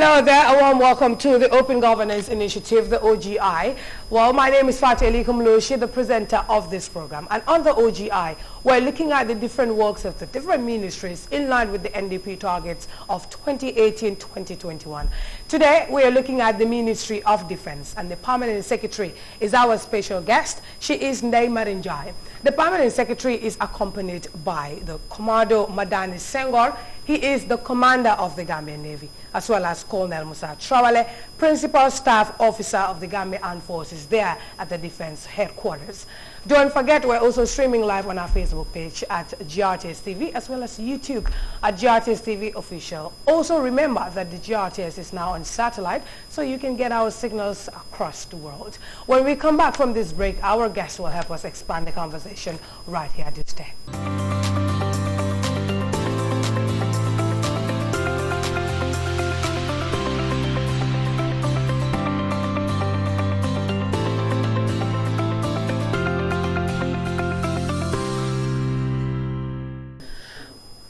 Hello there, a warm welcome to the Open Governance Initiative, the OGI. Well, my name is Fatu Elikumloshi, the presenter of this program. And on the OGI, we're looking at the different works of the different ministries in line with the NDP targets of 2018-2021. Today, we are looking at the Ministry of Defense, and the Permanent Secretary is our special guest. She is Ndai Marinjai. The Permanent Secretary is accompanied by the Commodore Madani Senghor. He is the commander of the Gambian Navy, as well as Colonel Musa Trawale, Principal Staff Officer of the Gambia Armed Forces there at the Defense Headquarters. Don't forget, we're also streaming live on our Facebook page at GRTS TV, as well as YouTube at GRTS TV Official. Also remember that the GRTS is now on satellite, so you can get our signals across the world. When we come back from this break, our guest will help us expand the conversation right here this day.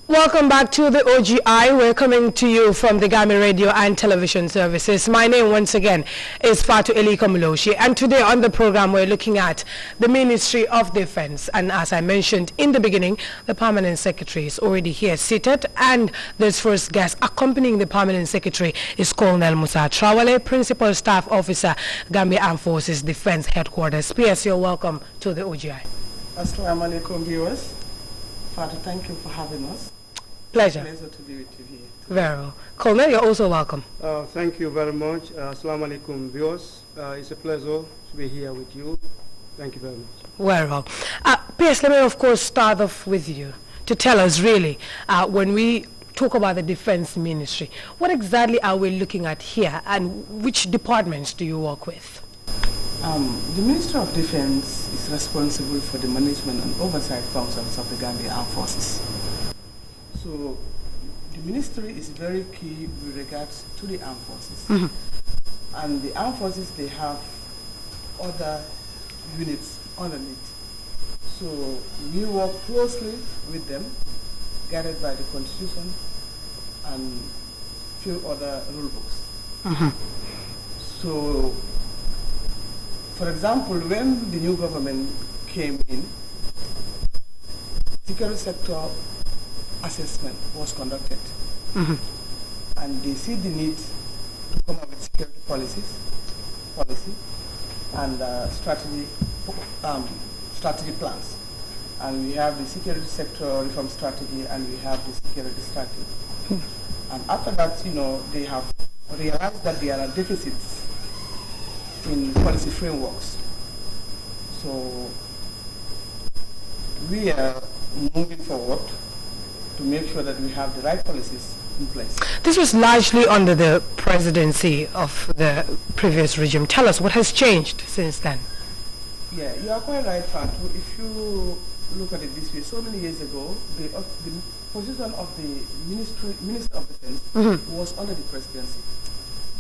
Welcome back to the OGI. We're coming to you from the Gambia Radio and Television Services. My name once again is Fatu Elikumloshi, and today on the program we're looking at the Ministry of Defense. And as I mentioned in the beginning, the Permanent Secretary is already here seated, and this first guest accompanying the Permanent Secretary is Colonel Musa Trawale, Principal Staff Officer, Gambia Armed Forces Defense Headquarters. PS, you're welcome to the OGI. Assalamu alaikum, viewers. Father, thank you for having us. Pleasure. Pleasure to be with you here. Very well. Colonel, you're also welcome. Thank you very much. Assalamu alaikum, viewers. It's a pleasure to be here with you. Thank you very much. Very well. PS, let me of course start off with you to tell us really, when we talk about the Defense Ministry, what exactly are we looking at here, and which departments do you work with? The Ministry of Defense is responsible for the management and oversight functions of the Gambia Armed Forces. So the ministry is very key with regards to the armed forces. Mm-hmm. And the armed forces, they have other units underneath. So we work closely with them, guided by the Constitution and few other rule books. Mm-hmm. So, for example, when the new government came in, security sector assessment was conducted. Mm-hmm. And they see the need to come up with security policy and strategy plans. And we have the security sector reform strategy, and we have the security strategy. Mm-hmm. And after that, they have realized that there are deficits in policy frameworks. So we are moving forward to make sure that we have the right policies in place. This was largely under the presidency of the previous regime. Tell us what has changed since then. Yeah, you are quite right, Fatu. If you look at it this way, so many years ago, the position of the Minister of Defense mm-hmm. was under the presidency.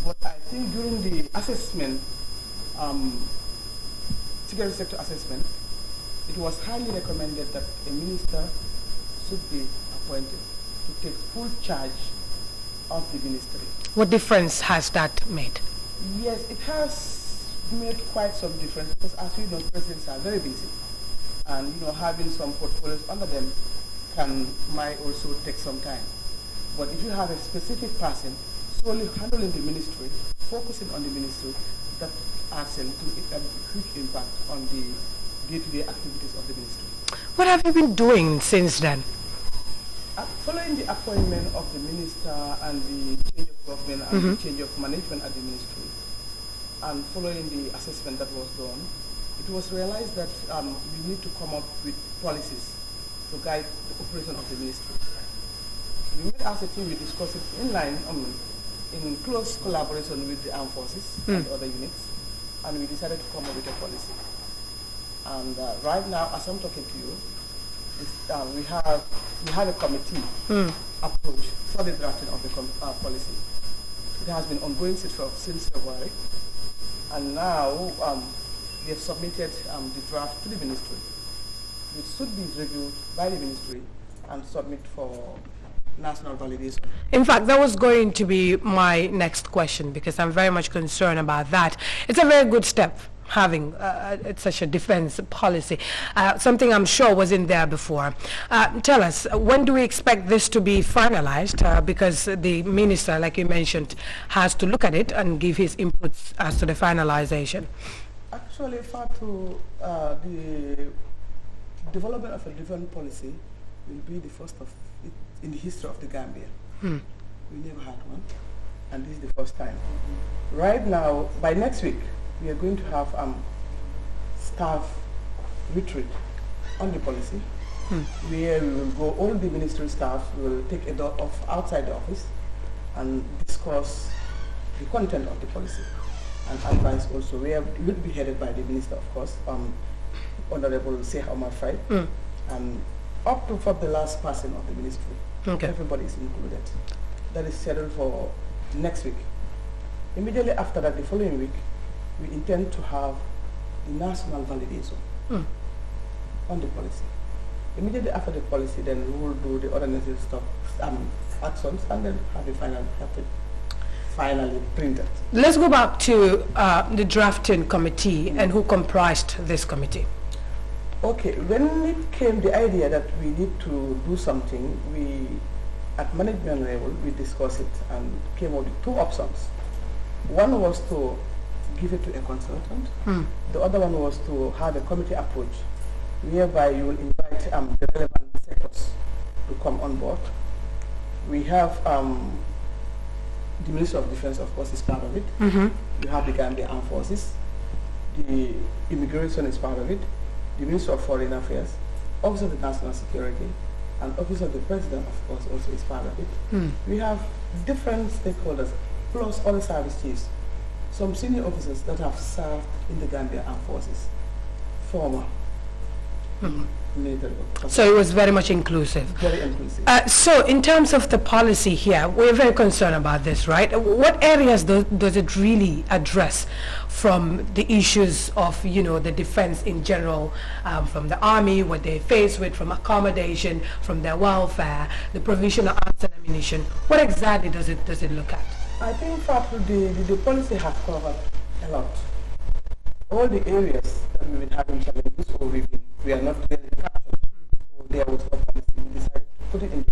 But I think during the assessment, security sector assessment, it was highly recommended that a minister should be appointed to take full charge of the ministry. What difference has that made? Yes, it has made quite some difference, because as we know, presidents are very busy, and having some portfolios under them might also take some time. But if you have a specific person solely handling the ministry, focusing on the ministry, that adds a huge impact on the day-to-day activities of the ministry. What have you been doing since then? Following the appointment of the minister and the change of government and mm-hmm. the change of management at the ministry, and following the assessment that was done, it was realized that we need to come up with policies to guide the operation of the ministry. We met as a team, we discussed it in close collaboration with the armed forces and other units, and we decided to come up with a policy. And right now, as I'm talking to you, we have a committee approach for the drafting of the policy. It has been ongoing since February, and now we have submitted the draft to the ministry, which should be reviewed by the ministry and submit for national validation. In fact, that was going to be my next question, because I'm very much concerned about that. It's a very good step, having such a defense policy, something I'm sure wasn't there before. Tell us, when do we expect this to be finalized? Because the minister, like you mentioned, has to look at it and give his inputs as to the finalization. Actually, Fatu, the development of a different policy will be the first of it in the history of the Gambia. We never had one, and this is the first time. Right now, by next week, we are going to have staff retreat on the policy, where we will go, all the ministry staff will take a day off outside the office and discuss the content of the policy and advice also. We will be headed by the minister, of course, Honorable Sheikh Omar Faye, and up to for the last person of the ministry. Okay. Everybody is included. That is scheduled for next week. Immediately after that, the following week, we intend to have the national validation on the policy. Immediately after the policy, then we will do the other necessary stuff, actions, and then have it finally printed. Let's go back to the drafting committee and who comprised this committee. Okay, when it came the idea that we need to do something, we, at management level, we discussed it and came up with two options. One was to give it to a consultant. The other one was to have a committee approach, whereby you will invite the relevant sectors to come on board. We have the Ministry of Defense, of course, is part of it. You have the Gambia Armed Forces. The Immigration is part of it. The Ministry of Foreign Affairs, Office of the National Security, and Office of the President, of course, also is part of it. We have different stakeholders, plus other service chiefs, some senior officers that have served in the Gambia Armed Forces, former military officers. So it was very much inclusive. Very inclusive. So in terms of the policy here, we're very concerned about this, right? What areas does it really address, from the issues of, you know, the defense in general, from the army, what they face with, from accommodation, from their welfare, the provision of arms and ammunition? What exactly does it look at? I think the policy has covered a lot. All the areas that we've been having challenges, or we are not really captured, or there was no policy, we decided to put it in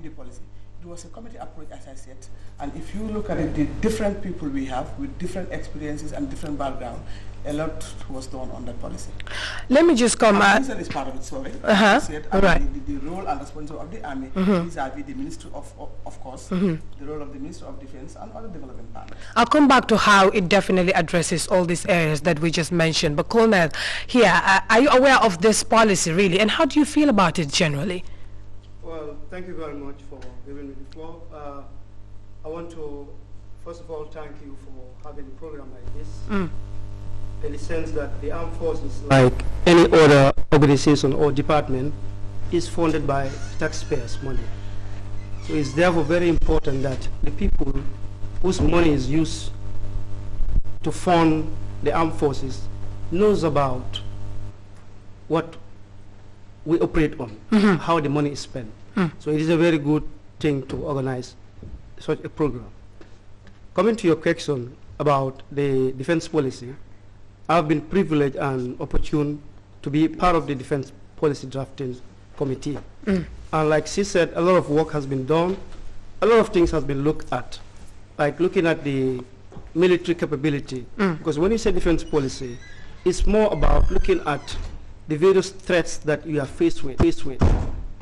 the policy. It was a committee approach, as I said, and if you look at it, the different people we have with different experiences and different background, a lot was done on that policy. Let me just come at... is part of it, sorry. Said, right. The role and responsibility of the army vis-a-vis the Ministry of course, the role of the Ministry of Defense and other development partners. I'll come back to how it definitely addresses all these areas that we just mentioned. But Colonel, here, are you aware of this policy really, and how do you feel about it generally? Well, thank you very much for giving me the floor. I want to, first of all, thank you for having a program like this. In the sense that the armed forces, like any other organization or department, is funded by taxpayers' money. So it's therefore very important that the people whose money is used to fund the armed forces knows about what we operate on, how the money is spent. So it is a very good thing to organize such a program. Coming to your question about the defense policy, I've been privileged and opportune to be part of the Defense Policy Drafting Committee. And like she said, a lot of work has been done. A lot of things has been looked at, like looking at the military capability. Because when you say defense policy, it's more about looking at the various threats that you are faced with,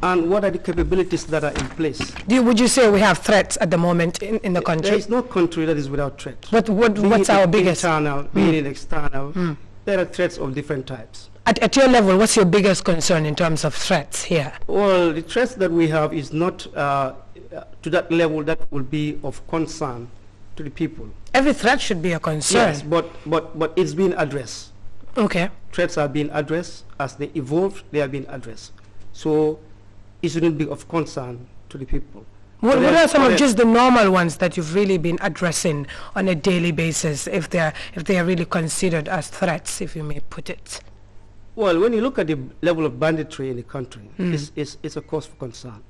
and what are the capabilities that are in place. Would you say we have threats at the moment in the country? There is no country that is without threat. But what's our biggest? Internal, being it external, there are threats of different types. At your level, what's your biggest concern in terms of threats here? Well, the threats that we have is not to that level that will be of concern to the people. Every threat should be a concern. Yes, but it's being addressed. Okay. Threats are being addressed. As they evolve, they are being addressed. So it shouldn't be of concern to the people. What are some of just the normal ones that you've really been addressing on a daily basis, if they are really considered as threats, if you may put it? Well, when you look at the level of banditry in the country, it's a cause for concern.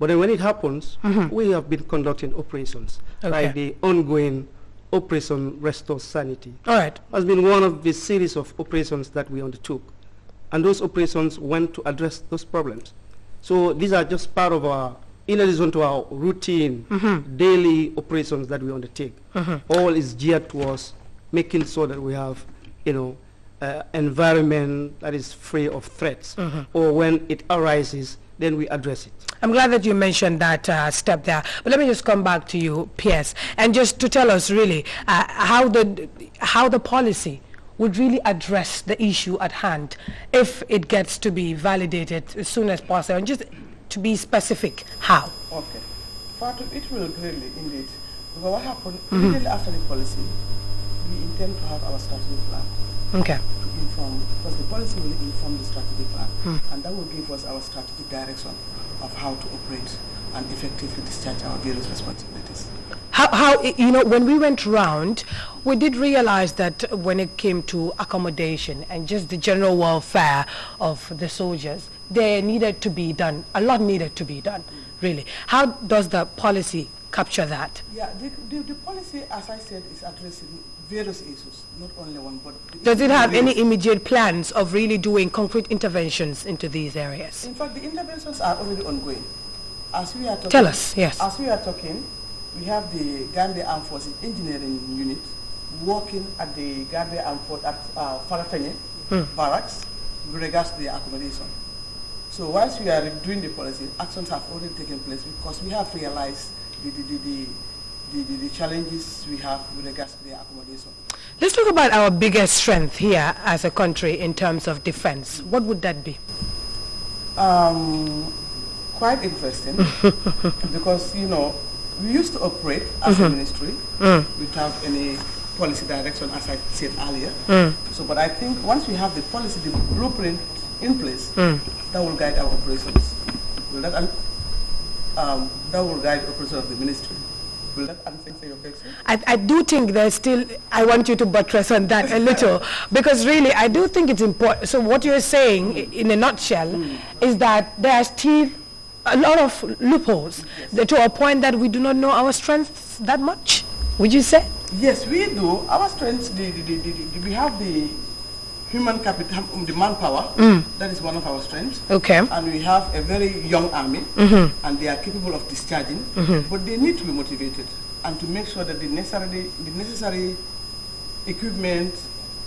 But then when it happens, we have been conducting operations, like the ongoing Operation Restore Sanity. All right. Has been one of the series of operations that we undertook. And those operations went to address those problems. So these are just part of our, in addition to our routine daily operations that we undertake. All is geared towards making sure that we have, you know, environment that is free of threats. Or when it arises, then we address it. I'm glad that you mentioned that step there. But let me just come back to you, Pierce, and just to tell us really how the policy would really address the issue at hand if it gets to be validated as soon as possible, and just to be specific, how? Okay. Fatu, it will greatly indeed. Because what happened immediately after the policy, we intend to have our strategic plan. Okay. To inform, because the policy will inform the strategic plan, and that will give us our strategic direction of how to operate and effectively discharge our various responsibilities. How you know, when we went round, we did realize that when it came to accommodation and just the general welfare of the soldiers, there needed to be done, a lot needed to be done, really. How does the policy capture that? Yeah, the policy, as I said, is addressing various issues, not only one, but... Does it have any immediate plans of really doing concrete interventions into these areas? In fact, the interventions are already ongoing. As we are talking, tell us, yes. As we are talking, we have the Gambia Armed Forces Engineering Unit working at the Gambia Armed Forces at Farafenye barracks with regards to the accommodation. So whilst we are doing the policy, actions have already taken place because we have realized the challenges we have with regards to the accommodation. Let's talk about our biggest strength here as a country in terms of defense. What would that be? Quite interesting because, you know, we used to operate as a ministry without any policy direction, as I said earlier. So, but I think once we have the policy, the blueprint in place, that will guide our operations. That will guide the operation of the ministry. Will that answer your question? I do think there's still, I want you to buttress on that a little, because really I do think it's important. So what you're saying, in a nutshell, is that there are still a lot of loopholes to a point that we do not know our strengths that much, would you say? Yes, we do. Our strengths, we have the human capital, the manpower, that is one of our strengths. Okay. And we have a very young army, and they are capable of discharging, but they need to be motivated and to make sure that the necessary equipment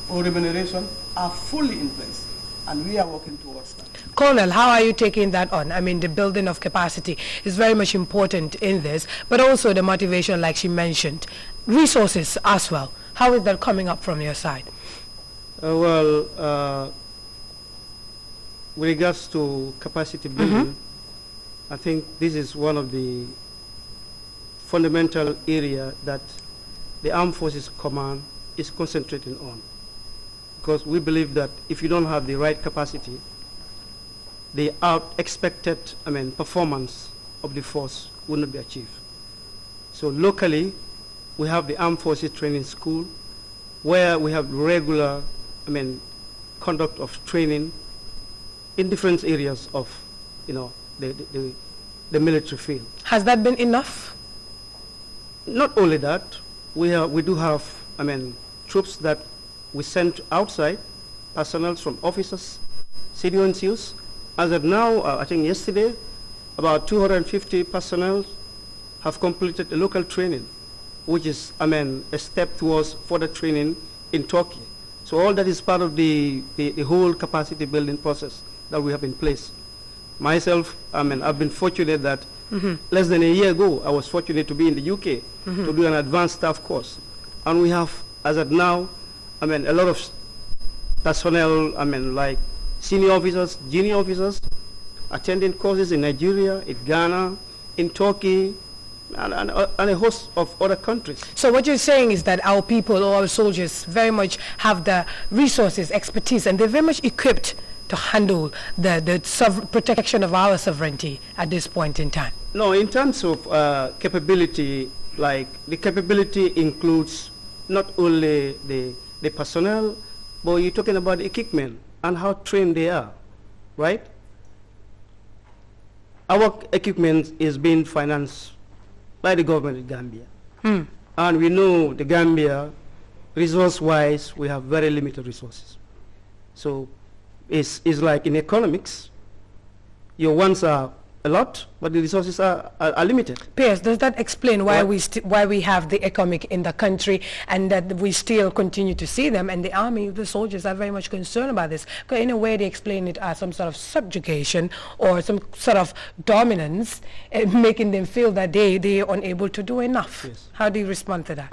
or remuneration are fully in place. And we are working towards that. Colonel, how are you taking that on? I mean, the building of capacity is very much important in this, but also the motivation, like she mentioned. Resources as well. How is that coming up from your side? With regards to capacity building, I think this is one of the fundamental area that the Armed Forces Command is concentrating on. Because we believe that if you don't have the right capacity, the expected performance of the force will not be achieved. So locally, we have the Armed Forces Training School, where we have regular conduct of training in different areas of the military field. Has that been enough? Not only that, we do have troops that we sent outside, personnel from officers, CDONCUs. As of now, I think yesterday, about 250 personnel have completed the local training, which is, a step towards further training in Turkey. So all that is part of the whole capacity building process that we have in place. Myself, I've been fortunate that less than a year ago, I was fortunate to be in the UK to do an advanced staff course. And we have, as of now, a lot of personnel, like senior officers, junior officers, attending courses in Nigeria, in Ghana, in Turkey, and a host of other countries. So what you're saying is that our people or our soldiers very much have the resources, expertise, and they're very much equipped to handle the protection of our sovereignty at this point in time? No, in terms of capability, like the capability includes not only the personnel, but you're talking about the equipment and how trained they are, right? our equipment is being financed by the government of Gambia. And we know the Gambia, resource-wise, we have very limited resources. So it's like in economics, your wants are a lot, but the resources are limited. Pierce, does that explain why we have the economic in the country and that we still continue to see them, and the army, the soldiers are very much concerned about this? Because in a way they explain it as some sort of subjugation or some sort of dominance, making them feel that they are unable to do enough. Yes. How do you respond to that?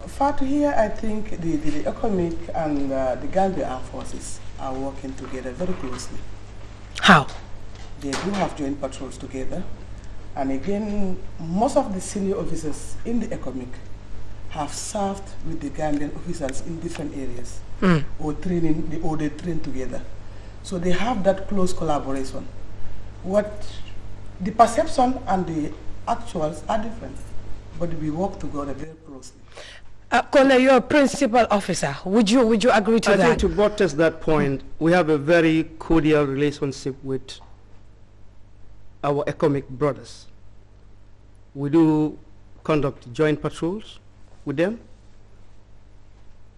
Far to here, I think the economic and the Gambia Armed Forces are working together very closely. How? They do have joint patrols together, and again, most of the senior officers in the economic have served with the Gambian officers in different areas, or they train together. So they have that close collaboration. What the perception and the actuals are different, but we work together very closely. Colonel, you're a principal officer. Would you agree to that? I think to buttress that point, we have a very cordial relationship with our economic brothers. We do conduct joint patrols with them,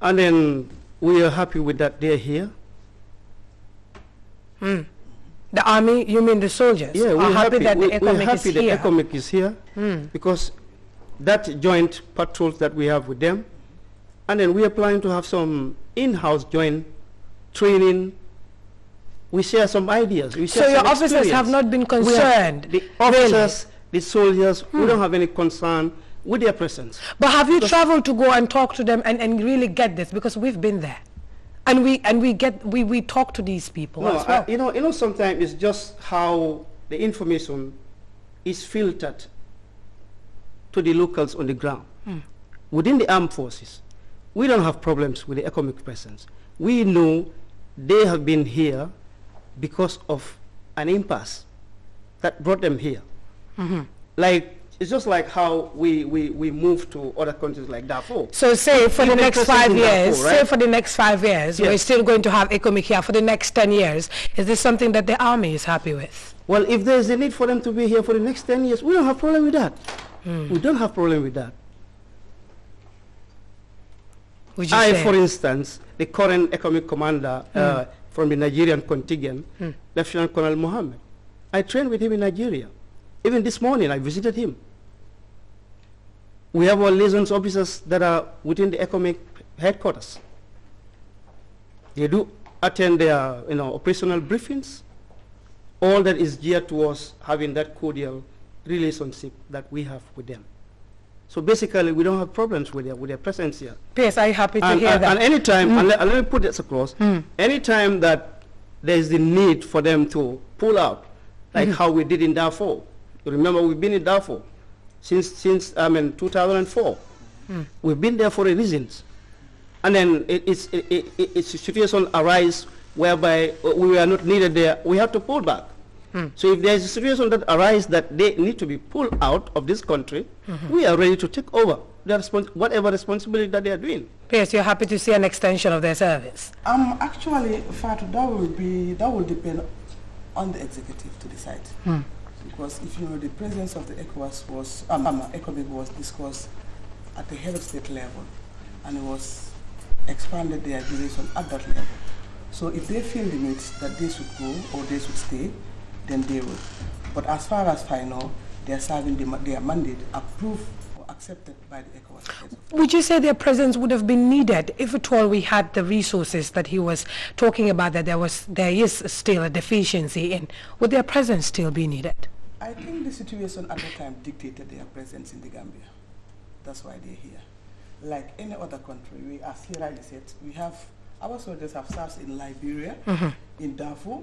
and then we are happy with that they're here. The army, you mean the soldiers? Yeah, we're happy that the economic is here because that joint patrols that we have with them, and then we are planning to have some in-house joint training. We share some ideas. So your officers have not been concerned? The officers, the soldiers, we don't have any concern with their presence. But have you traveled to go and talk to them and really get this? Because we've been there. And we talk to these people as well. You know, sometimes it's just how the information is filtered to the locals on the ground. Within the armed forces, we don't have problems with the economic presence. We know they have been here because of an impasse that brought them here. Like, it's just like how we move to other countries like Darfur. So say for the next 5 years, Darfur, right? say for the next 5 years, Yes. we're still going to have economic here for the next 10 years. Is this something that the army is happy with? Well, if there's a need for them to be here for the next 10 years, we don't have problem with that. We don't have problem with that. Would you say? For instance, the current economic commander from the Nigerian contingent, Lieutenant Colonel Mohammed, I trained with him in Nigeria. Even this morning, I visited him. We have our liaison officers that are within the economic headquarters. They do attend their operational briefings. All that is geared towards having that cordial relationship that we have with them. So basically, we don't have problems with their presence here. Yes, I'm happy to hear that. And anytime, and let me put this across, anytime that there is the need for them to pull out, like how we did in Darfur. You remember, we've been in Darfur since 2004. We've been there for a reason. And then it's a situation arise whereby we were not needed there, we have to pull back. So if there's a situation that arises that they need to be pulled out of this country, we are ready to take over whatever responsibility that they are doing. Yes, you're happy to see an extension of their service? Actually, Fatu, that will depend on the executive to decide. Because if the presence of the ECOWAS was, ECOWAS was discussed at the head of state level, and it was expanded their duration at that level. So if they feel the need that they should go or they should stay, then they will. But as far as I know, they are serving their mandate approved or accepted by the ECOWAS. Would you say their presence would have been needed if at all we had the resources that he was talking about, that there is still a deficiency in? Would their presence still be needed? I think the situation at the time dictated their presence in the Gambia. That's why they're here. Like any other country, as he rightly said, our soldiers have served in Liberia, in Darfur,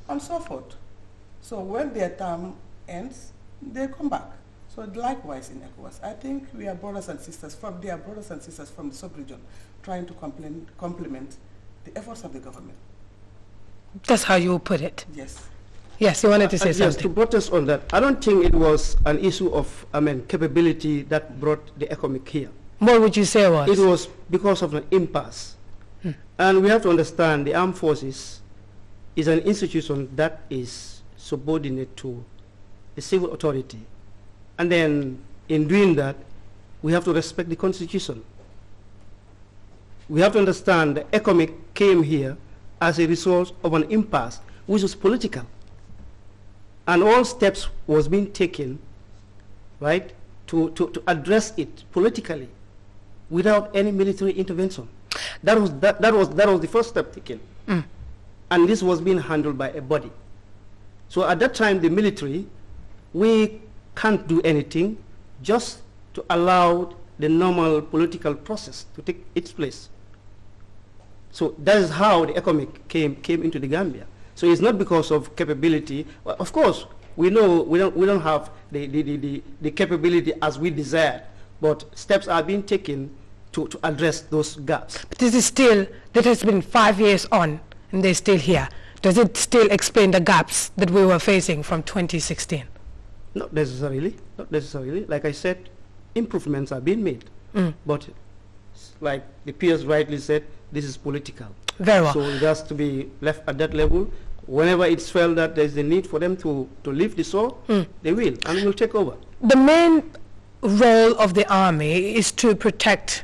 and so forth. So when their term ends, they come back. So likewise in ECOWAS, I think we are brothers and sisters from the sub-region trying to complement the efforts of the government. That's how you put it? Yes. Yes, you wanted to say something. Yes, to protest on that, I don't think it was an issue of capability that brought the economic here. What would you say it was? It was because of an impasse. And we have to understand the armed forces is an institution that is subordinate to the civil authority. And then in doing that, we have to respect the Constitution. We have to understand that ECOMIC came here as a result of an impasse, which was political. And all steps was being taken, right, to address it politically without any military intervention. That was the first step taken. And this was being handled by a body. So at that time, the military, we can't do anything just to allow the normal political process to take its place. So that is how the ECOMIC came into the Gambia. So it's not because of capability. Well, of course, we know we don't have the capability as we desire, but steps are being taken to address those gaps. But this is still, that has been 5 years on, and they're still here. Does it still explain the gaps that we were facing from 2016? Not necessarily. Not necessarily. Like I said, improvements are being made. But like the peers rightly said, this is political. Very well. So it has to be left at that level. Whenever it's felt that there's a need for them to leave the soil, they will, and will take over. The main role of the army is to protect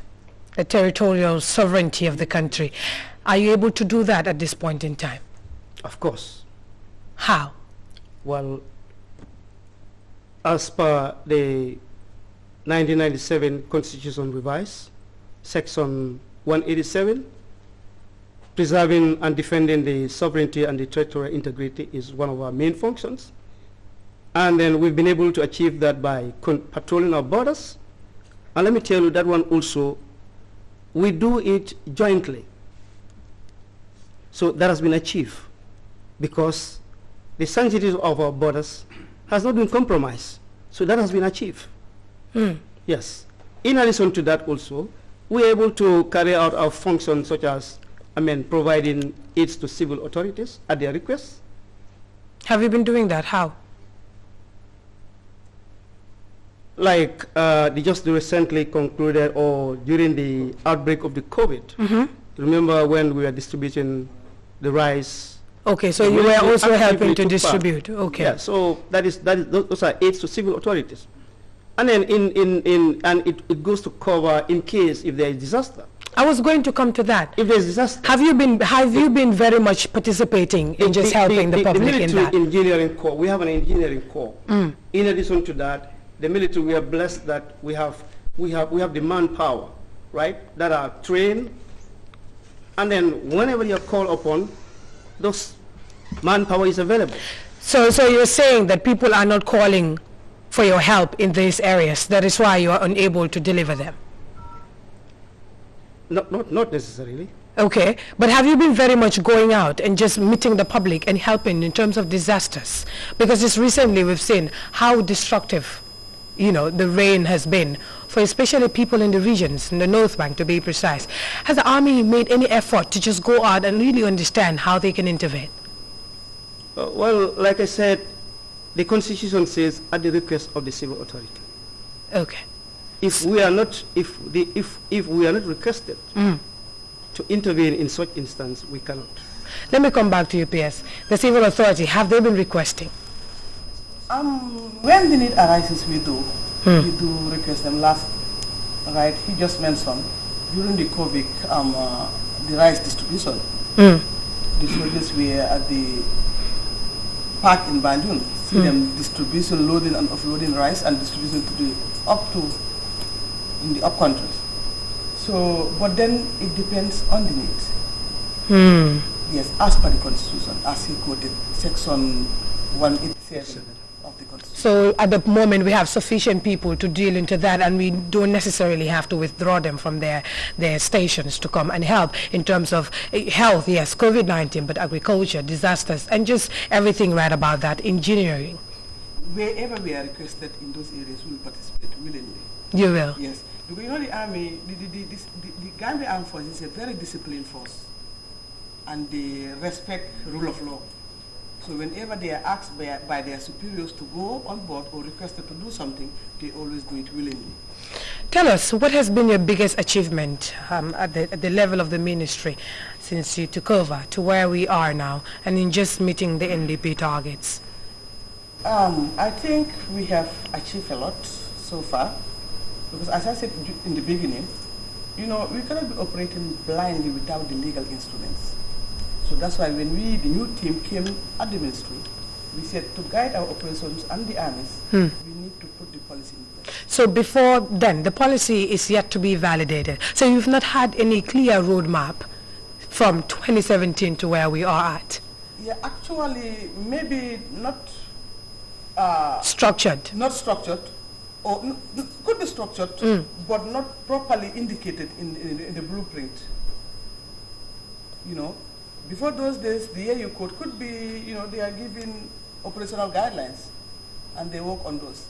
the territorial sovereignty of the country. Are you able to do that at this point in time? Of course. How? Well, as per the 1997 Constitution revised, Section 187, preserving and defending the sovereignty and the territorial integrity is one of our main functions. And then we've been able to achieve that by patrolling our borders. And let me tell you that one also, we do it jointly. So that has been achieved because the sanctity of our borders has not been compromised. So that has been achieved. Yes. In addition to that also, we're able to carry out our functions such as, providing aids to civil authorities at their request. Have you been doing that? How? Like they just recently concluded, or during the outbreak of the COVID. Remember when we were distributing the rice? Okay, so you were also helping to distribute. Okay. Yeah, so those are aids to civil authorities. And then it goes to cover in case if there is disaster. I was going to come to that. If there is disaster, have you been very much participating in just helping the public in that? The military engineering corps. We have an engineering corps. In addition to that, the military, we are blessed that we have the manpower, right? That are trained, and then whenever you're called upon, those manpower is available. So you're saying that people are not calling for your help in these areas. That is why you are unable to deliver them. Not necessarily. Okay, but have you been very much going out and just meeting the public and helping in terms of disasters? Because just recently we've seen how destructive, the rain has been for especially people in the regions, in the North Bank to be precise. Has the army made any effort to just go out and really understand how they can intervene? Well, like I said, the Constitution says at the request of the civil authority. Okay. If we are not requested to intervene in such instance, we cannot. Let me come back to you, PS. The civil authority, have they been requesting? When the need arises, we do request them. Right, he just mentioned during the COVID, the rice distribution. The soldiers were at the park in Banjul. See them distribution, loading and offloading rice and distribution in the up countries. So, but then it depends on the need. Yes, as per the Constitution, as he quoted, Section 187 of the Constitution. So at the moment we have sufficient people to deal into that, and we don't necessarily have to withdraw them from their stations to come and help in terms of health, yes, COVID-19, but agriculture, disasters, and just everything right about that, engineering. Wherever we are requested in those areas, we will participate willingly. You will? Yes. Because the army, the Gambia Armed Forces is a very disciplined force, and they respect rule of law. So whenever they are asked by their superiors to go on board or requested to do something, they always do it willingly. Tell us, what has been your biggest achievement at the level of the ministry since you took over to where we are now, and in just meeting the NDP targets? I think we have achieved a lot so far, because as I said in the beginning, you know, we cannot be operating blindly without the legal instruments. So that's why when the new team came at the ministry, we said to guide our operations and the armies, we need to put the policy in place. So before then, the policy is yet to be validated. So you've not had any clear roadmap from 2017 to where we are at? Yeah, actually, maybe not structured. Not structured, or could be structured, but not properly indicated in the blueprint. You know, before those days, the AU code could be, you know, they are given operational guidelines, and they work on those.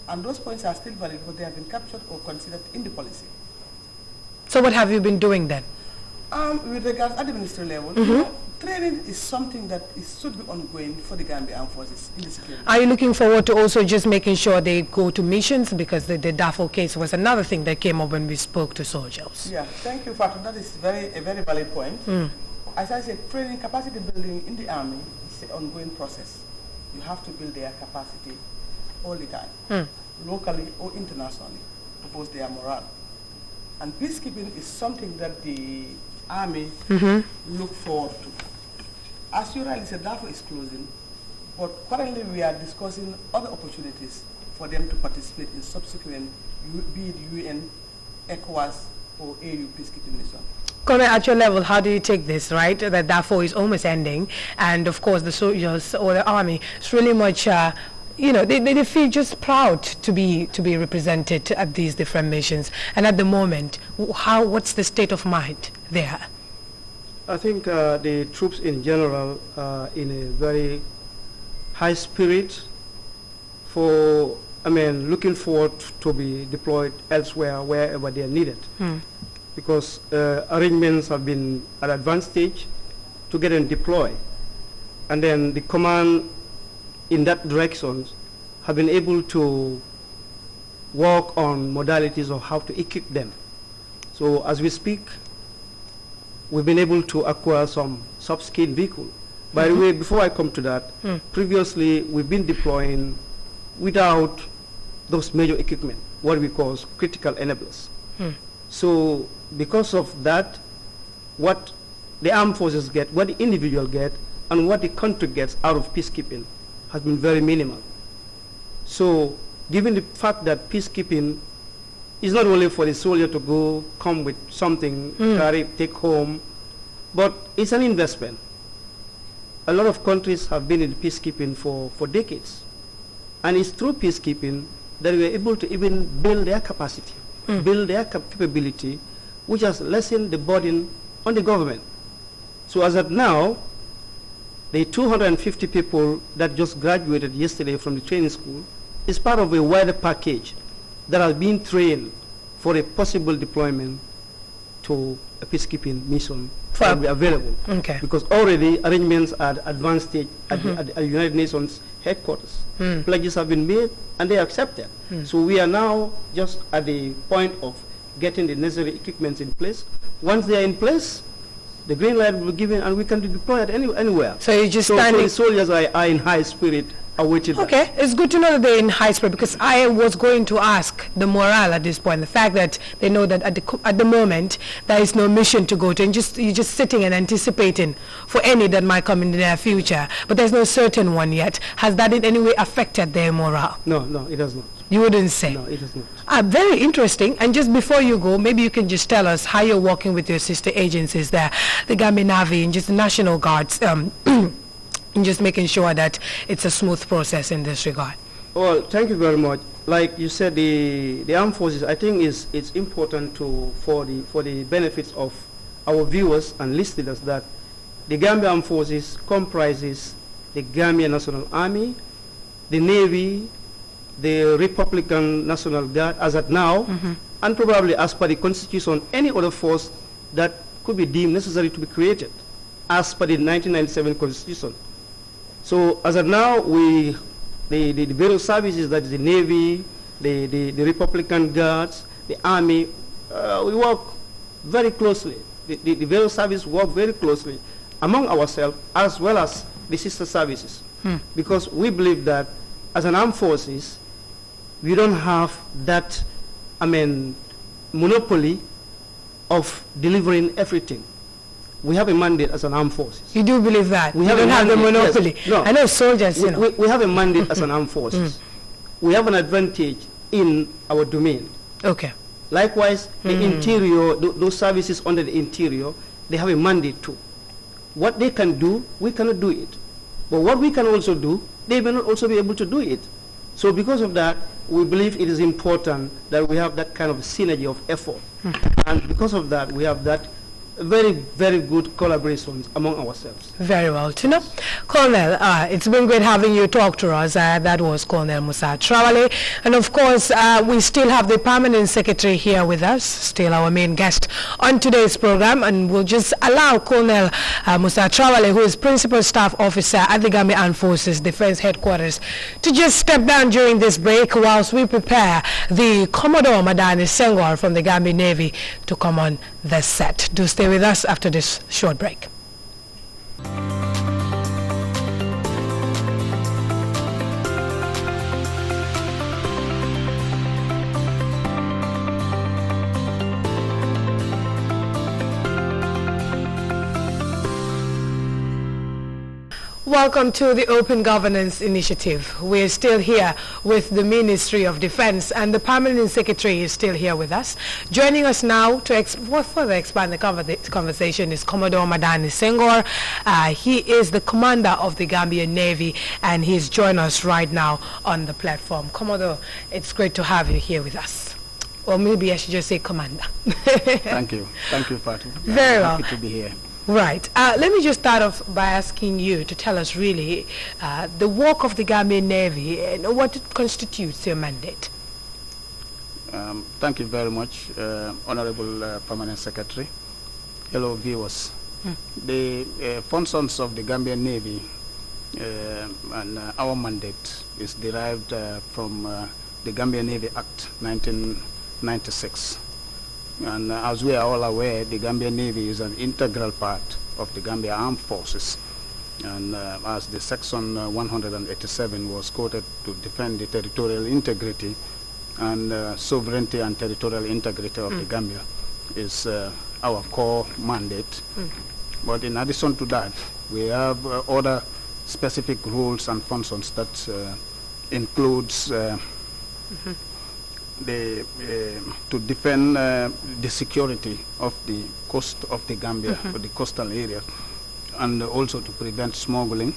And those points are still valid, but they have been captured or considered in the policy. So what have you been doing then? With regards at the ministry level, you know, training is something that should be ongoing for the Gambia Armed Forces in the security. Are you looking forward to also just making sure they go to missions? Because the Darfur case was another thing that came up when we spoke to soldiers. Yeah, thank you, Fatou. That is a very valid point. As I said, training capacity building in the army is an ongoing process. You have to build their capacity all the time, locally or internationally, to boost their morale. And peacekeeping is something that the army look forward to. As you rightly said, Darfur is closing, but currently we are discussing other opportunities for them to participate in subsequent, be it UN, ECOWAS, or AU peacekeeping mission. Colonel, at your level, how do you take this, right? That Darfur is almost ending, and of course the soldiers or the army is really much, you know, they feel just proud to be represented at these different missions. And at the moment, what's the state of mind there? I think the troops in general are in a very high spirit looking forward to be deployed elsewhere, wherever they are needed. Because arrangements have been at advanced stage to get them deployed. And then the command in that direction have been able to work on modalities of how to equip them. So as we speak, we've been able to acquire some sub-scale vehicle. By the way, before I come to that, previously we've been deploying without those major equipment, what we call critical enablers. So because of that, what the armed forces get, what the individual get, and what the country gets out of peacekeeping has been very minimal. So given the fact that peacekeeping is not only for the soldier to come with something, carry, take home, but it's an investment. A lot of countries have been in peacekeeping for decades. And it's through peacekeeping that we are able to even build their capacity, build their capability, which has lessened the burden on the government. So as of now, the 250 people that just graduated yesterday from the training school is part of a wider package that has been trained for a possible deployment to a peacekeeping mission that will be available. Because already arrangements are at advanced stage at the United Nations headquarters. Pledges have been made and they are accepted. So we are now just at the point of getting the necessary equipment in place. Once they are in place, the green light will be given and we can be deployed anywhere. So you're just standing... So the soldiers are in high spirit awaiting that. Okay, it's good to know that they're in high spirit, because I was going to ask the morale at this point, the fact that they know that at the moment there is no mission to go to, and you're just sitting and anticipating for any that might come in the near future, but there's no certain one yet. Has that in any way affected their morale? No, it has not. You wouldn't say? No, it has not. Very interesting. And just before you go, maybe you can just tell us how you're working with your sister agencies there, the Gambia Navy and just the National Guards, and just making sure that it's a smooth process in this regard. Well, thank you very much. Like you said, the armed forces, I think it's important for the benefits of our viewers and listeners that the Gambia Armed Forces comprises the Gambia National Army, the Navy, the Republican National Guard as at now, and probably as per the Constitution, any other force that could be deemed necessary to be created as per the 1997 Constitution. So as of now, the various services, that is the Navy, the Republican Guards, the Army, we work very closely. The various services work very closely among ourselves as well as the sister services, because we believe that as an armed forces, we don't have that, monopoly of delivering everything. We have a mandate as an armed forces. You do believe that? We don't have the monopoly? Yes. No. I know soldiers, we have a mandate as an armed forces. We have an advantage in our domain. Okay. Likewise, the interior, those services under the interior, they have a mandate too. What they can do, we cannot do it. But what we can also do, they may not also be able to do it. So because of that, we believe it is important that we have that kind of synergy of effort. And because of that, we have that very, very good collaborations among ourselves. Very well to know. Colonel, it's been great having you talk to us. That was Colonel Musa Traoré. And of course, we still have the permanent secretary here with us, still our main guest on today's program. And we'll just allow Colonel Musa Traoré, who is Principal Staff Officer at the Gambia Armed Forces Defense Headquarters, to just step down during this break whilst we prepare the Commodore Madani Senghor from the Gambia Navy to come on the set. Do stay with us after this short break. Welcome to the Open Governance Initiative. We're still here with the Ministry of Defense, and the Permanent Secretary is still here with us. Joining us now to further expand the conversation is Commodore Madani Senghor. He is the commander of the Gambian Navy, and he's joined us right now on the platform. Commodore, it's great to have you here with us. Or maybe I should just say commander. Thank you. Thank you, Fatu. Very well. Happy to be here. Right. Let me just start off by asking you to tell us really the work of the Gambian Navy and what it constitutes your mandate. Thank you very much, Honorable Permanent Secretary. Hello, viewers. The functions of the Gambian Navy and our mandate is derived from the Gambian Navy Act 1996. And as we are all aware, the Gambian Navy is an integral part of the Gambia Armed Forces. And as the Section 187 was quoted to defend the territorial integrity and sovereignty and territorial integrity of the Gambia is our core mandate. But in addition to that, we have other specific rules and functions that includes to defend the security of the coast of the Gambia, or the coastal area, and also to prevent smuggling,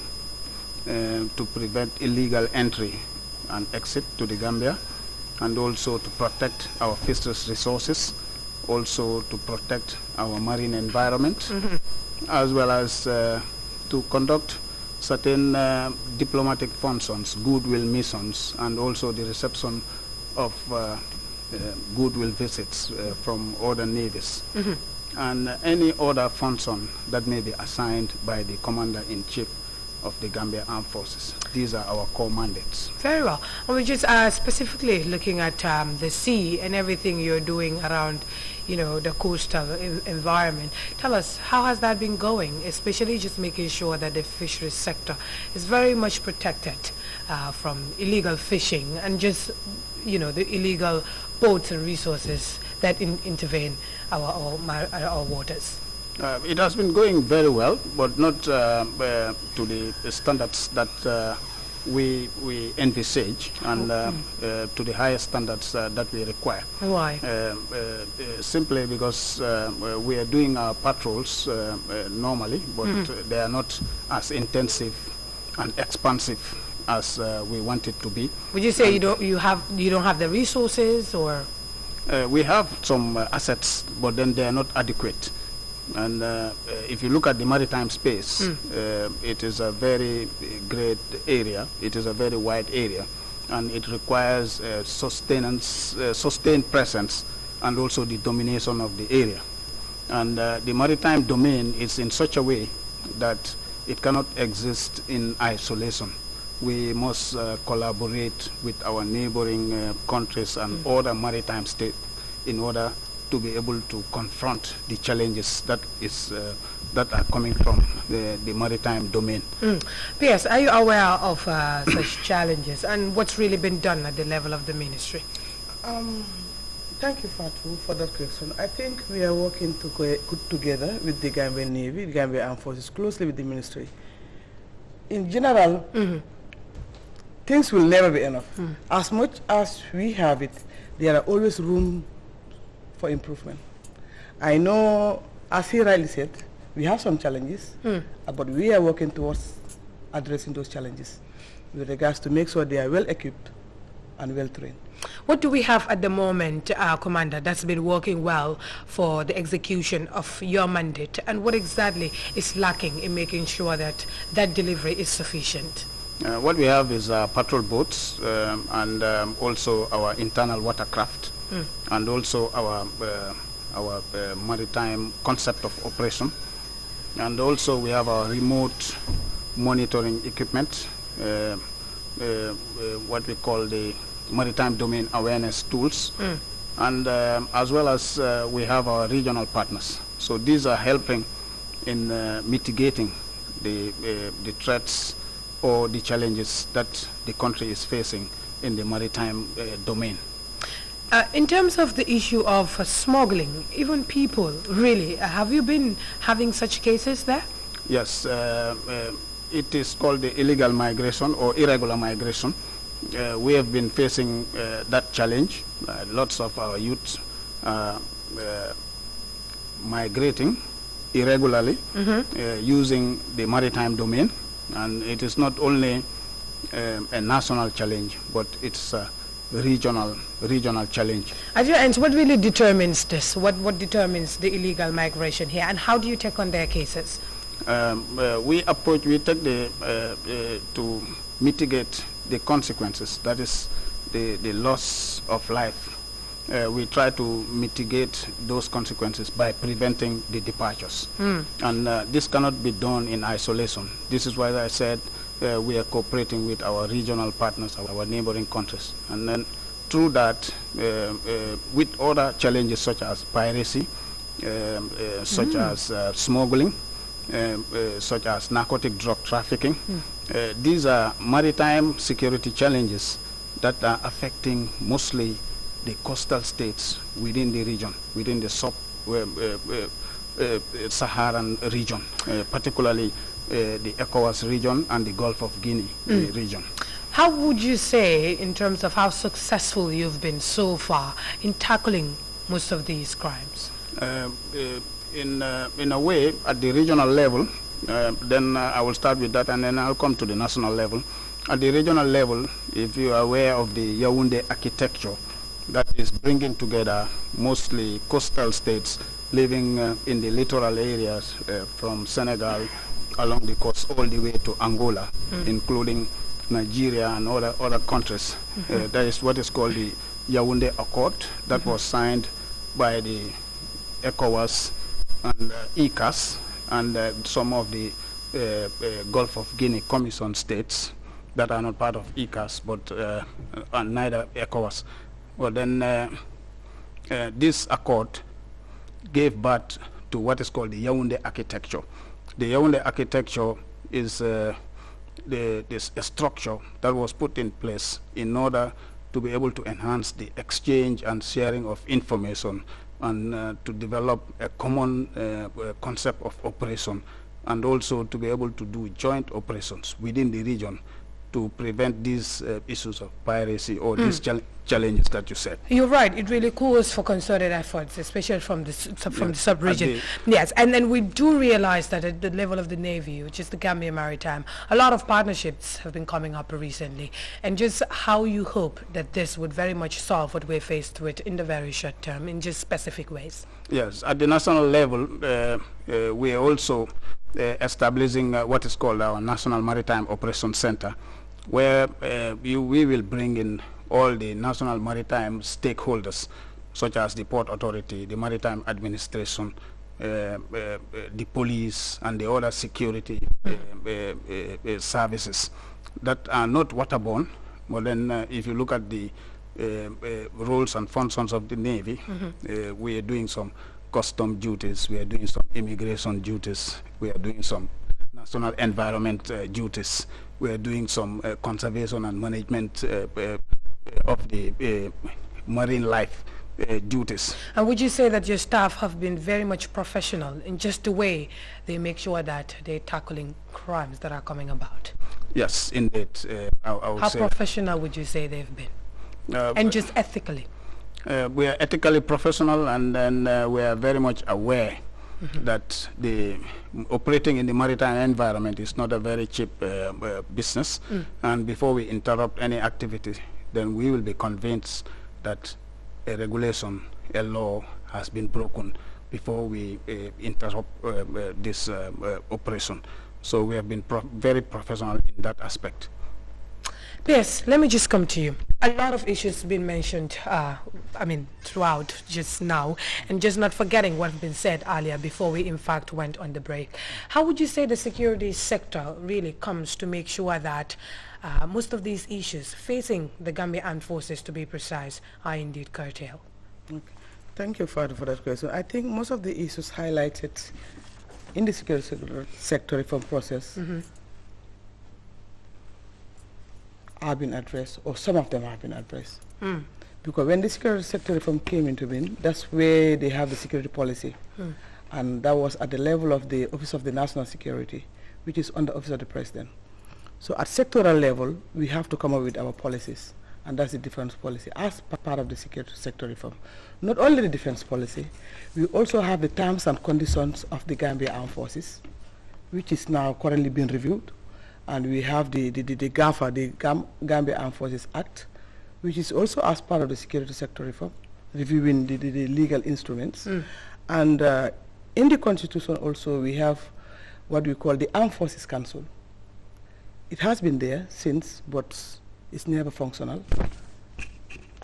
to prevent illegal entry and exit to the Gambia, and also to protect our fisheries resources, also to protect our marine environment, as well as to conduct certain diplomatic functions, goodwill missions, and also the reception of goodwill visits from other navies, and any other function that may be assigned by the Commander-in-Chief of the Gambia Armed Forces. These are our core mandates. Very well. And we're just specifically looking at the sea and everything you're doing around, the coastal environment. Tell us, how has that been going, especially just making sure that the fisheries sector is very much protected from illegal fishing and just, the illegal boats and resources that intervene our waters? It has been going very well, but not to the standards that we envisage, and to the highest standards that we require. Why? Simply because we are doing our patrols normally, but they are not as intensive and expansive as we want it to be. Would you say you don't have the resources, or? We have some assets, but then they are not adequate. And if you look at the maritime space, it is a very great area. It is a very wide area, and it requires sustained presence and also the domination of the area. And the maritime domain is in such a way that it cannot exist in isolation. We must collaborate with our neighboring countries and other maritime states in order to be able to confront the challenges that are coming from the maritime domain. P.S., are you aware of such challenges and what's really been done at the level of the ministry? Thank you, Fatou, for that question. I think we are working together with the Gambian Navy, the Gambian Armed Forces, closely with the ministry. In general, things will never be enough. As much as we have it, there are always room for improvement. I know, as he rightly said, we have some challenges, but we are working towards addressing those challenges with regards to make sure they are well equipped and well trained. What do we have at the moment, Commander, that's been working well for the execution of your mandate, and what exactly is lacking in making sure that that delivery is sufficient? What we have is patrol boats and also our internal watercraft and also our maritime concept of operation, and also we have our remote monitoring equipment, what we call the maritime domain awareness tools, and as well as we have our regional partners. So these are helping in mitigating the threats or the challenges that the country is facing in the maritime domain. In terms of the issue of smuggling, even people, really, have you been having such cases there? Yes, it is called the illegal migration or irregular migration. We have been facing that challenge. Lots of our youth migrating irregularly using the maritime domain, and it is not only a national challenge, but it's a regional challenge. At your end, what really determines this? What determines the illegal migration here, and how do you take on their cases? We take to mitigate the consequences, that is the loss of life. We try to mitigate those consequences by preventing the departures. And this cannot be done in isolation. This is why I said we are cooperating with our regional partners, our neighboring countries. And then through that, with other challenges such as piracy, such as smuggling, such as narcotic drug trafficking. These are maritime security challenges that are affecting mostly the coastal states within the region, within the sub-Saharan region, particularly the ECOWAS region and the Gulf of Guinea region. How would you say, in terms of how successful you've been so far in tackling most of these crimes? In a way, at the regional level, then I will start with that, and then I'll come to the national level. At the regional level, if you are aware of the Yaoundé architecture, that is bringing together mostly coastal states living in the littoral areas from Senegal along the coast all the way to Angola, including Nigeria and other countries. That is what is called the Yaoundé Accord that was signed by the ECOWAS and ECAS and some of the Gulf of Guinea Commission states that are not part of ECAS, but and neither ECOWAS. Well, then this accord gave birth to what is called the Yaoundé architecture. The Yaoundé architecture is a structure that was put in place in order to be able to enhance the exchange and sharing of information and to develop a common concept of operation, and also to be able to do joint operations within the region to prevent these issues of piracy or these challenges that you said. You're right. It really calls for concerted efforts, especially from the sub-region. Yes, and then we do realize that at the level of the Navy, which is the Gambia Maritime, a lot of partnerships have been coming up recently. And just how you hope that this would very much solve what we're faced with in the very short term, in just specific ways. Yes, at the national level, we are also establishing what is called our National Maritime Operations Center, where we will bring in all the national maritime stakeholders, such as the Port Authority, the Maritime Administration, the police, and the other security services that are not waterborne. But then if you look at the roles and functions of the Navy. We are doing some custom duties, we are doing some immigration duties, we are doing some national environment duties, we are doing some conservation and management of the marine life duties. And would you say that your staff have been very much professional in just the way they make sure that they're tackling crimes that are coming about? Yes, indeed. I would How say professional would you say they've been? And just ethically? We are ethically professional, and then we are very much aware that the operating in the maritime environment is not a very cheap business. And before we interrupt any activity, then we will be convinced that a regulation, a law has been broken before we interrupt this operation. So we have been very professional in that aspect. Yes, let me just come to you. A lot of issues have been mentioned, throughout just now, and just not forgetting what has been said earlier before we in fact went on the break. How would you say the security sector really comes to make sure that most of these issues facing the Gambia Armed Forces, to be precise, are indeed curtailed? Okay. Thank you, Father, for that question. I think most of the issues highlighted in the security sector reform process have been addressed, or some of them have been addressed. Because when the security sector reform came into being, that's where they have the security policy. And that was at the level of the Office of the National Security, which is under Office of the President. So at sectoral level, we have to come up with our policies, and that's the defense policy as part of the security sector reform. Not only the defense policy, we also have the terms and conditions of the Gambia Armed Forces, which is now currently being reviewed. And we have the GAFA, the Gambia Armed Forces Act, which is also as part of the security sector reform, reviewing the legal instruments. And in the Constitution also we have what we call the Armed Forces Council. It has been there since, but it's never functional.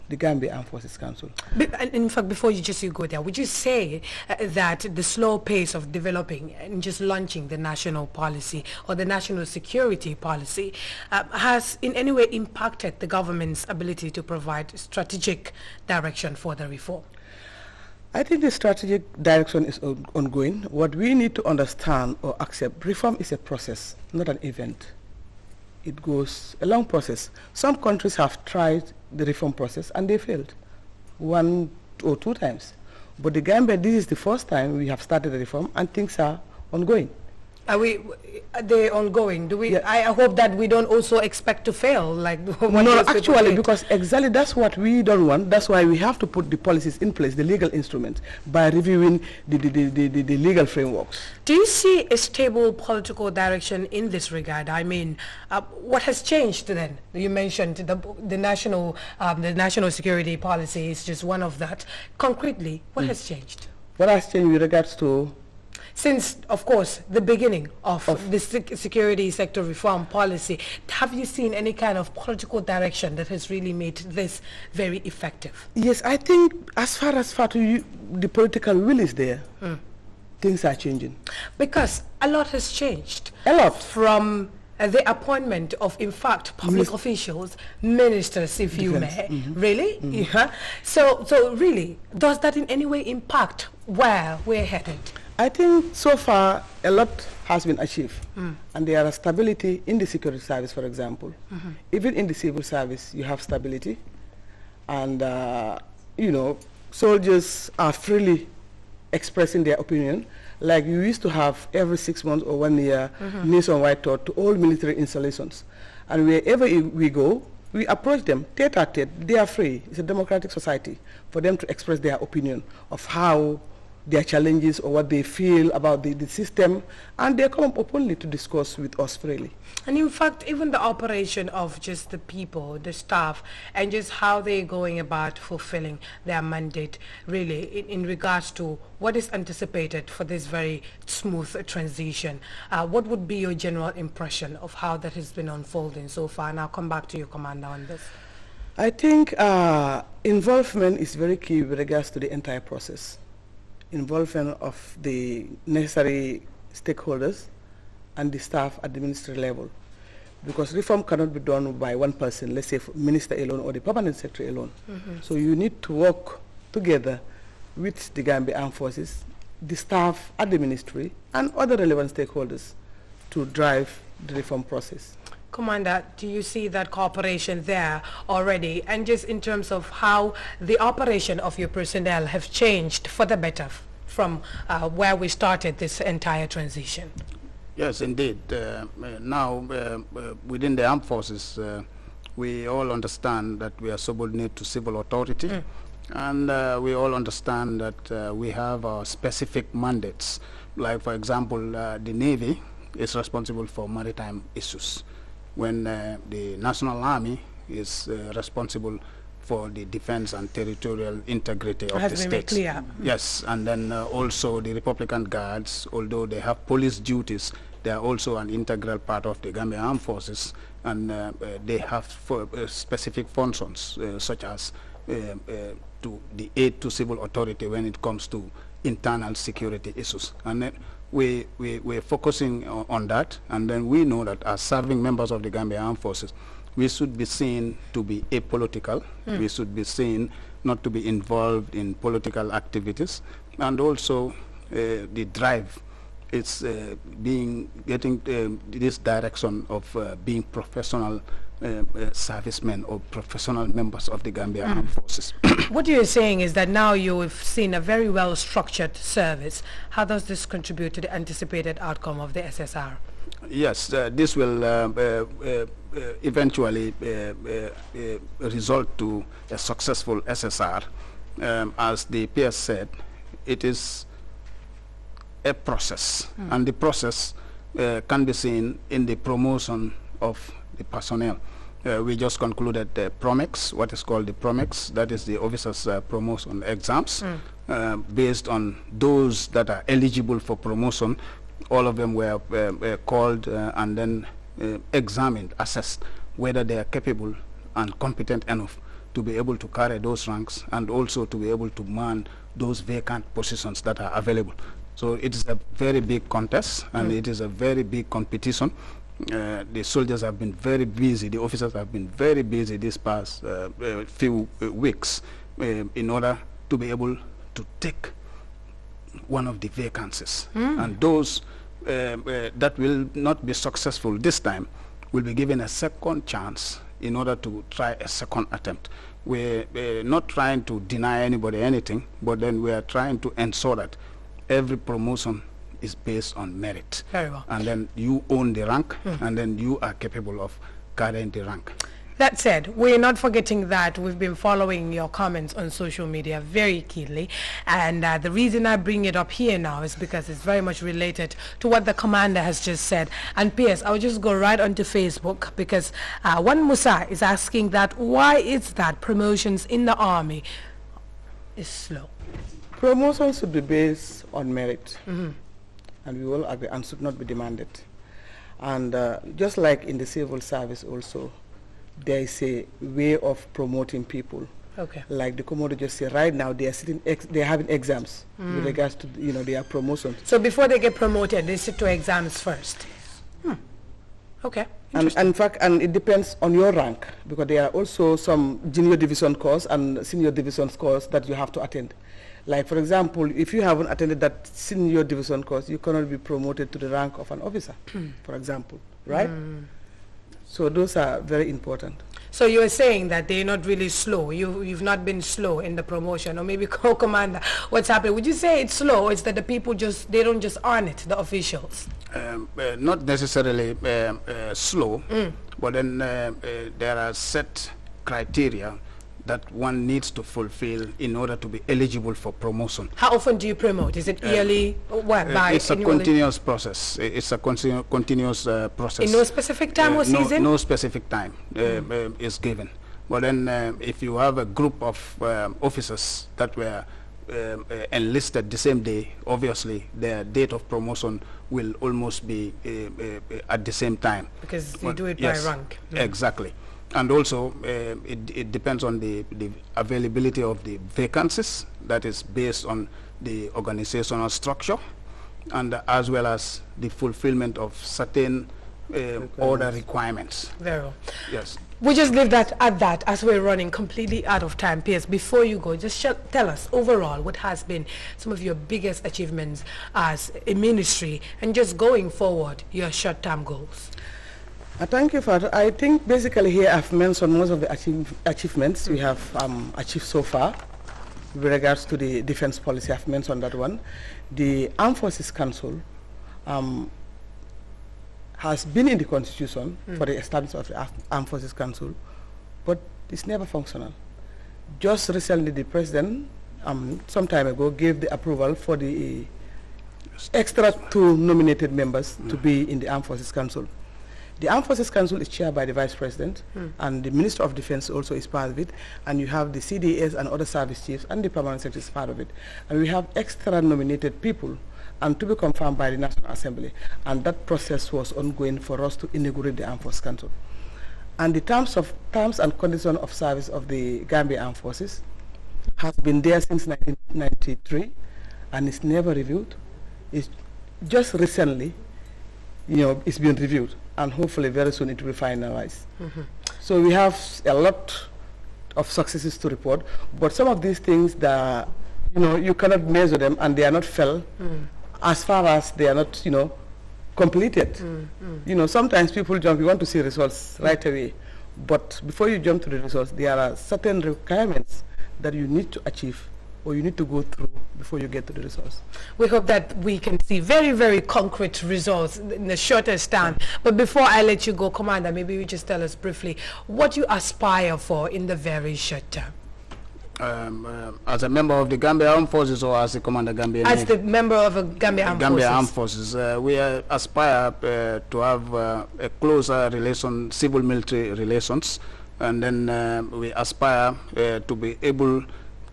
The Gambia Armed Forces Council. In fact, before you go there, would you say that the slow pace of developing and just launching the national policy or the national security policy has in any way impacted the government's ability to provide strategic direction for the reform? I think the strategic direction is ongoing. What we need to understand or accept, reform is a process, not an event. It goes a long process. Some countries have tried the reform process and they failed 1 or 2 times. But the Gambia, this is the first time we have started the reform and things are ongoing. Are they ongoing? Do we? Yeah. I hope that we don't also expect to fail. Like no, actually, because exactly that's what we don't want. That's why we have to put the policies in place, the legal instruments, by reviewing the legal frameworks. Do you see a stable political direction in this regard? I mean, what has changed then? You mentioned the national security policy is just one of that. Concretely, what has changed? What has changed with regards to? Since, of course, the beginning of the security sector reform policy, have you seen any kind of political direction that has really made this very effective? Yes, I think as far as the political will is there, things are changing. Because a lot has changed. A lot. From the appointment of, in fact, public officials, ministers, if you may. Really? Yeah. So really, does that in any way impact where we're headed? I think so far a lot has been achieved, and there is stability in the security service, for example. Even in the civil service, you have stability, and soldiers are freely expressing their opinion. Like you used to have every 6 months or 1 year nationwide tour to all military installations, and wherever we go, we approach them tete-a-tete. They are free. It's a democratic society for them to express their opinion of how their challenges or what they feel about the system, and they come up openly to discuss with us freely. And in fact, even the operation of just the people, the staff, and just how they're going about fulfilling their mandate, really, in regards to what is anticipated for this very smooth transition, what would be your general impression of how that has been unfolding so far? And I'll come back to you, Commander, on this. I think involvement is very key with regards to the entire process. Involvement of the necessary stakeholders and the staff at the ministry level. because reform cannot be done by one person, let's say minister alone or the permanent secretary alone. So you need to work together with the Gambia Armed Forces, the staff at the ministry, and other relevant stakeholders to drive the reform process. Commander, do you see that cooperation there already? And just in terms of how the operation of your personnel have changed for the better from where we started this entire transition? Yes, indeed. Now, within the armed forces, we all understand that we are subordinate to civil authority, and we all understand that we have our specific mandates. Like, for example, the Navy is responsible for maritime issues, when the National Army is responsible for the defense and territorial integrity of the states. Clear. Yes, and then also the Republican Guards, although they have police duties, they are also an integral part of the Gambia Armed Forces, and they have specific functions such as to the aid to civil authority when it comes to internal security issues. And then we're focusing on that, and then we know that as serving members of the Gambia Armed Forces, we should be seen to be apolitical. We should be seen not to be involved in political activities, and also the drive is getting this direction of being professional servicemen or professional members of the Gambia Armed Forces. What you're saying is that now you've seen a very well-structured service. How does this contribute to the anticipated outcome of the SSR? Yes, this will eventually result to a successful SSR. As the PS said, it is a process, and the process can be seen in the promotion of the personnel. We just concluded the PROMEX, what is called the PROMEX, that is the officers' promotion exams. Based on those that are eligible for promotion, all of them were called and then examined, assessed whether they are capable and competent enough to be able to carry those ranks, and also to be able to man those vacant positions that are available. So it is a very big contest, and it is a very big competition. The soldiers have been very busy, the officers have been very busy this past few weeks in order to be able to take one of the vacancies. And those that will not be successful this time will be given a second chance in order to try a second attempt. We're not trying to deny anybody anything, but then we are trying to ensure that every promotion is based on merit. Very well. And then you own the rank, and then you are capable of carrying the rank. That said, we're not forgetting that we've been following your comments on social media very keenly, and the reason I bring it up here now is because it's very much related to what the commander has just said. And P.S., I'll just go right onto Facebook, because one Musa is asking that why is that promotions in the army is slow? Promotions should be based on merit, and we will agree, and should not be demanded. And just like in the civil service also, there is a way of promoting people. Okay. Like the Komodo just said, right now they are they are having exams with regards to their promotions. So before they get promoted, they sit to exams first. Okay. And in fact, and it depends on your rank, because there are also some junior division course and senior division course that you have to attend. Like, for example, if you haven't attended that senior division course, you cannot be promoted to the rank of an officer, for example, right? So those are very important. So you're saying that they're not really slow. You've not been slow in the promotion, or maybe co-commander. What's happening? Would you say it's slow, or it's that the people they don't just earn it, the officials? Not necessarily slow, but then there are set criteria that one needs to fulfill in order to be eligible for promotion. How often do you promote? Is it yearly? It's a continuous process. It's a continuous process. In no specific time or season? No specific time is given. But then if you have a group of officers that were enlisted the same day, obviously their date of promotion will almost be at the same time. Because you do it by rank. Exactly. And also, it depends on the availability of the vacancies, that is based on the organizational structure, and as well as the fulfillment of certain other requirements. Very well. Yes. We just leave that at that as we're running completely out of time. P.S. Before you go, just tell us overall what has been some of your biggest achievements as a ministry and just going forward, your short-term goals. Thank you, Father. I think basically here I've mentioned most of the achievements we have achieved so far. With regards to the defense policy, I've mentioned that one. The Armed Forces Council has been in the Constitution for the establishment of the Armed Forces Council, but it's never functional. Just recently, the President, some time ago, gave the approval for the extra 2 nominated members to be in the Armed Forces Council. The Armed Forces Council is chaired by the Vice President, and the Minister of Defense also is part of it, and you have the CDS and other service chiefs, and the Permanent Secretary is part of it. And we have extra nominated people, and to be confirmed by the National Assembly. And that process was ongoing for us to inaugurate the Armed Forces Council. And the terms and conditions of service of the Gambia Armed Forces has been there since 1993, and it's never reviewed. It's just recently, it's been reviewed, and hopefully very soon it will be finalized. So we have a lot of successes to report, but some of these things that, you cannot measure them, and they are not felt as far as they are not, completed. Sometimes people jump, you want to see results right away. But before you jump to the results, there are certain requirements that you need to achieve or you need to go through before you get to the results. We hope that we can see very, very concrete results in the shortest time. But before I let you go, Commander, maybe you just tell us briefly what you aspire for in the very short term. As a member of the Gambia Armed Forces or as a Commander Gambia As the member of a Gambia Armed Forces, we aspire to have a closer relation, civil-military relations, and then we aspire to be able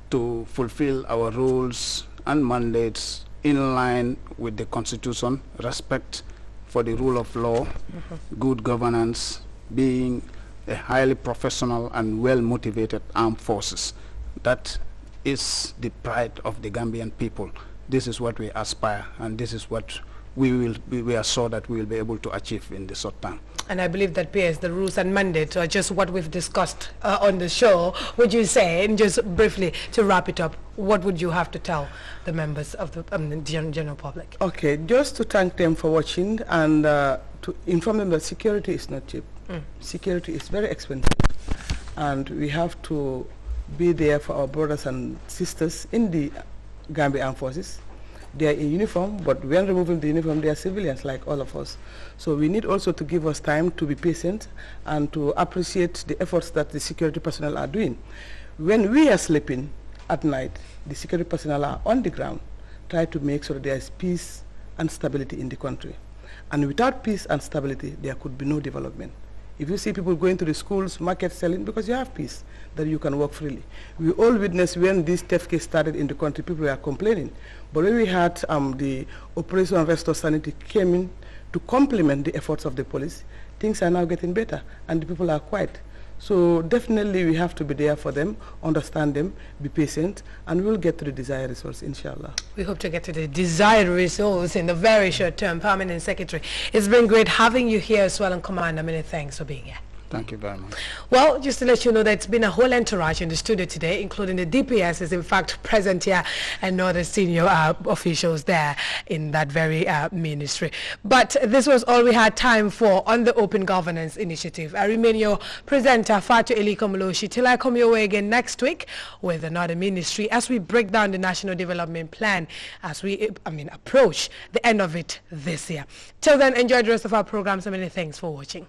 to fulfill our roles and mandates in line with the Constitution, respect for the rule of law, good governance, being a highly professional and well-motivated armed forces. That is the pride of the Gambian people. This is what we aspire, and this is what we are sure that we will be able to achieve in the short term. And I believe that, P.S., the rules and mandates are just what we've discussed on the show. Would you say, and just briefly to wrap it up, what would you have to tell the members of the general public? Okay, just to thank them for watching and to inform them that security is not cheap. Security is very expensive, and we have to be there for our brothers and sisters in the Gambia Armed Forces. They are in uniform, but when removing the uniform, they are civilians like all of us. So we need also to give us time to be patient and to appreciate the efforts that the security personnel are doing. When we are sleeping at night, the security personnel are on the ground, try to make sure that there is peace and stability in the country. And without peace and stability, there could be no development. If you see people going to the schools, markets, selling, because you have peace, that you can work freely. We all witnessed when this theft case started in the country, people were complaining. But when we had the Operation Restore Sanity came in to complement the efforts of the police, things are now getting better, and the people are quiet. So definitely we have to be there for them, understand them, be patient, and we'll get to the desired results, inshallah. We hope to get to the desired results in the very short term. Permanent Secretary, it's been great having you here as well, and Commander, many thanks for being here. Thank you very much. Well, just to let you know that it's been a whole entourage in the studio today, including the DPS is in fact present here and other senior officials there in that very ministry. But this was all we had time for on the Open Governance Initiative. I remain your presenter, Fatu Elikomoloshi, till I come your way again next week with another ministry as we break down the National Development Plan as we approach the end of it this year. Till then, enjoy the rest of our programs, and many thanks for watching.